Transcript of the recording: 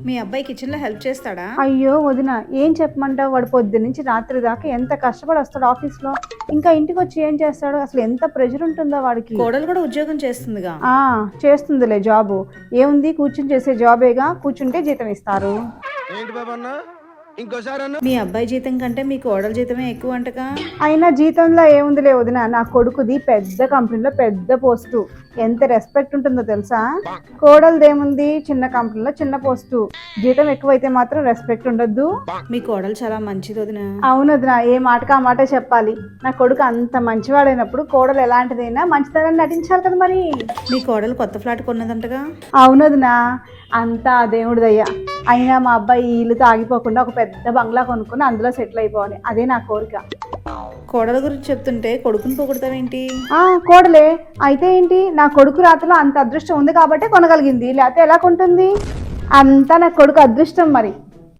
మీ అబ్బాయి కిచెన్లో హెల్ప్ చేస్తాడా? అయ్యో వదిన, ఏం చెప్పమంటావు? వాడు పొద్దు నుంచి రాత్రి దాకా ఎంత కష్టపడి వస్తాడు ఆఫీస్లో, ఇంకా ఇంటికి వచ్చి ఏం చేస్తాడు? అసలు ఎంత ప్రెషర్ ఉంటుందో వాడికి. కోడలు కూడా ఉద్యోగం చేస్తుందిగా. చేస్తుందిలే జాబు. ఏముంది, కూర్చుని చేసే జాబేగా, కూర్చుంటే జీతం ఇస్తారు. ఏంటి బాబన్నా, ఇంకోసారి అన్న. మీ అబ్బాయి జీతం కంటే మీ కోడల జీతమే ఎక్కువ అంటగా. అయినా జీతంలో ఏముందిలే వదిన, నా కొడుకుది పెద్ద కంపెనీలో పెద్ద పోస్టు. ఎంత రెస్పెక్ట్ ఉంటుందో తెలుసా? కోడలదేముంది, చిన్న కంపెనీలో చిన్న పోస్టు. జీతం ఎక్కువైతే మాత్రం రెస్పెక్ట్ ఉండొద్దు. మీ కోడలు చాలా మంచిది వదిన. అవును వదిన, ఏ మాటకు ఆ మాట చెప్పాలి. నా కొడుకు అంత మంచివాడైనప్పుడు కోడలు ఎలాంటిదైనా మంచితనాన్ని నటించాలి కదా మరి. మీ కోడలు కొత్త ఫ్లాట్ కొన్నదంటగా. అవును వదిన, అంతా దేవుడిదయ్యా. అయినా మా అబ్బాయి ఈ ఇల్లుతో ఆగిపోకుండా ఒక పెద్ద బంగ్లా కొనుక్కుని అందులో సెటిల్ అయిపోవాలి, అదే నా కోరిక. కోడల గురించి చెప్తుంటే కొడుకుని పొగుడతావేంటి? కోడలే అయితే ఏంటి, నా కొడుకు రాతలో అంత అదృష్టం ఉంది కాబట్టి కొనగలిగింది, లేకపోతే ఎలా కొంటుంది? అంతా నా కొడుకు అదృష్టం మరి.